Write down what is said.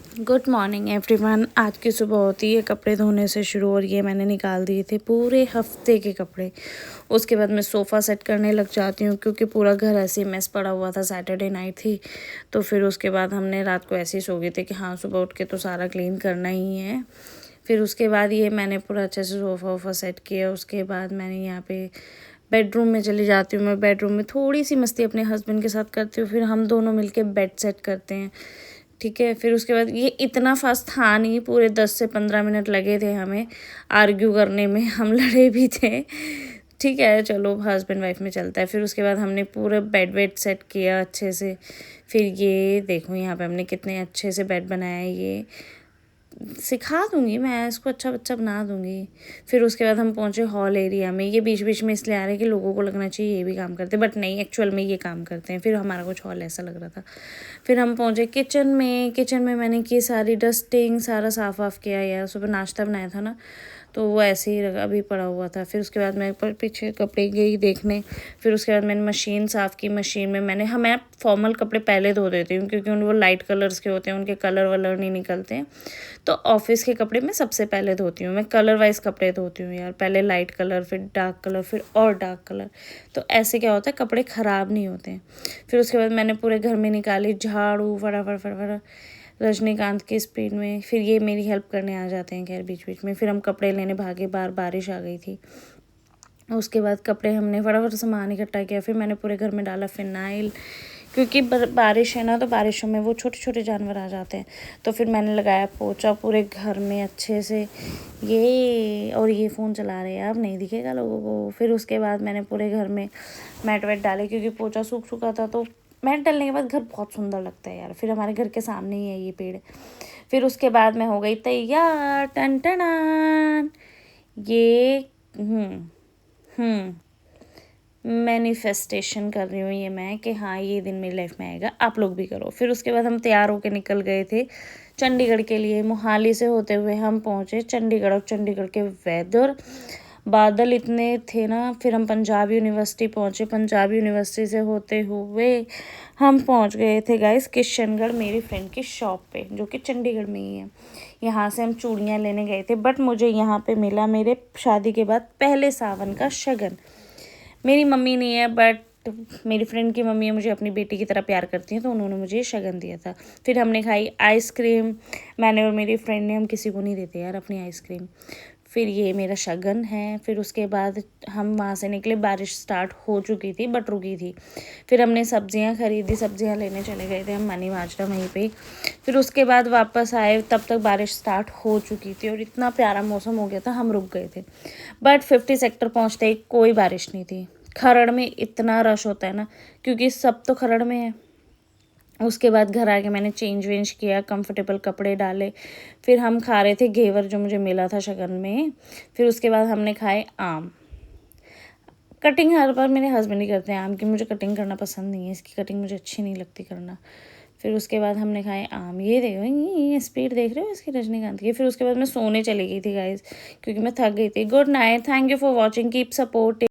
Good morning everyone. आज की सुबह होती है कपड़े धोने से शुरू और ये मैंने निकाल दिए थे पूरे हफ्ते के कपड़े। उसके बाद मैं सोफ़ा सेट करने लग जाती हूँ क्योंकि पूरा घर ऐसे ही मेस पड़ा हुआ था। सैटरडे नाइट थी तो फिर उसके बाद हमने रात को ऐसे ही सो गए थे कि हाँ सुबह उठ के तो सारा क्लीन करना ही है। फिर उसके बाद ये मैंने पूरा अच्छे से सोफ़ा वोफ़ा सेट किया। उसके बाद मैंने यहाँ पे बेडरूम में चली जाती हूँ। मैं बेडरूम में थोड़ी सी मस्ती अपने हस्बैंड के साथ करती हूँ। फिर हम दोनों मिलके बेड सेट करते हैं, ठीक है। फिर उसके बाद ये इतना फास्ट था नहीं, पूरे 10 से 15 मिनट लगे थे हमें आर्ग्यू करने में। हम लड़े भी थे, ठीक है, चलो हस्बैंड वाइफ में चलता है। फिर उसके बाद हमने पूरा बेड वेड सेट किया अच्छे से। फिर ये देखो यहाँ पे हमने कितने अच्छे से बेड बनाया है। ये सिखा दूँगी मैं इसको, अच्छा बच्चा बना दूँगी। फिर उसके बाद हम पहुँचे हॉल एरिया में। ये बीच बीच में इसलिए आ रहे हैं कि लोगों को लगना चाहिए ये भी काम करते हैं, बट नहीं, एक्चुअल में ये काम करते हैं। फिर हमारा कुछ हॉल ऐसा लग रहा था। फिर हम पहुँचे किचन में। किचन में मैंने की सारी डस्टिंग, सारा साफ़ वाफ़ किया। यार सुबह नाश्ता बनाया था ना, तो वो ऐसे ही अभी पड़ा हुआ था। फिर उसके बाद मैं पीछे कपड़े गई देखने। फिर उसके बाद मैंने मशीन साफ़ की। मशीन में मैं फॉर्मल कपड़े पहले धो देती हूँ क्योंकि वो लाइट कलर्स के होते हैं, उनके कलर वलर नहीं निकलते हैं। तो ऑफिस के कपड़े मैं सबसे पहले धोती हूँ। मैं कलर वाइज कपड़े धोती हूँ यार, पहले लाइट कलर, फिर डार्क कलर, फिर और डार्क कलर। तो ऐसे क्या होता है, कपड़े ख़राब नहीं होते हैं। फिर उसके बाद मैंने पूरे घर में निकाली झाड़ू, फटाफट फटाफट रजनीकांत की स्पीड में। फिर ये मेरी हेल्प करने आ जाते हैं खैर बीच बीच में। फिर हम कपड़े लेने भागे, बारिश आ गई थी। उसके बाद कपड़े हमने फटाफट सामान इकट्ठा किया। फिर मैंने पूरे घर में डाला फिनाइल, क्योंकि बारिश है ना, तो बारिशों में वो छोटे छोटे जानवर आ जाते हैं। तो फिर मैंने लगाया पोछा पूरे घर में अच्छे से। ये फ़ोन चला रहे हैं, अब नहीं दिखेगा लोगों को। फिर उसके बाद मैंने पूरे घर में मैट वैट डाले क्योंकि पोछा सूख चुका था। तो मैट डालने के बाद घर बहुत सुंदर लगता है यार। फिर हमारे घर के सामने ही है ये पेड़। फिर उसके बाद मैं हो गई तैयार, टन टन। ये मैनिफेस्टेशन कर रही हूँ ये मैं कि हाँ ये दिन मेरी लाइफ में आएगा, आप लोग भी करो। फिर उसके बाद हम तैयार होकर निकल गए थे चंडीगढ़ के लिए। मोहाली से होते हुए हम पहुँचे चंडीगढ़। और चंडीगढ़ के वेदर, बादल इतने थे ना। फिर हम पंजाब यूनिवर्सिटी पहुँचे। पंजाब यूनिवर्सिटी से होते हुए हम पहुँच गए थे गाइस किशनगढ़, मेरी फ्रेंड की शॉप पे, जो कि चंडीगढ़ में ही है। यहाँ से हम चूड़ियाँ लेने गए थे, बट मुझे यहाँ पे मिला मेरे शादी के बाद पहले सावन का शगन। मेरी मम्मी नहीं है, बट मेरी फ्रेंड की मम्मी है, मुझे अपनी बेटी की तरह प्यार करती हैं, तो उन्होंने मुझे शगन दिया था। फिर हमने खाई आइसक्रीम, मैंने और मेरी फ्रेंड ने। हम किसी को नहीं देते यार अपनी आइसक्रीम। फिर ये मेरा शगन है। फिर उसके बाद हम वहाँ से निकले। बारिश स्टार्ट हो चुकी थी बट रुकी थी। फिर हमने सब्जियाँ खरीदी, सब्जियाँ लेने चले गए थे हम मनी माजरा वहीं पे। फिर उसके बाद वापस आए, तब तक बारिश स्टार्ट हो चुकी थी और इतना प्यारा मौसम हो गया था, हम रुक गए थे। बट 50 सेक्टर पहुँचते ही कोई बारिश नहीं थी। खरड़ में इतना रश होता है ना, क्योंकि सब तो खरड़ में है। उसके बाद घर आके मैंने चेंज वेंज किया, कंफर्टेबल कपड़े डाले। फिर हम खा रहे थे घेवर जो मुझे मिला था शगन में। फिर उसके बाद हमने खाए आम। कटिंग हर बार मेरे हस्बैंड ही करते हैं आम की, मुझे कटिंग करना पसंद नहीं है, इसकी कटिंग मुझे अच्छी नहीं लगती करना। फिर उसके बाद हमने खाए आम। ये देखो ये स्पीड देख रहे हो इसकी, रजनीकांत की। फिर उसके बाद मैं सोने चली गई थी गाइज, क्योंकि मैं थक गई थी। Good night, thank you for watching, keep support.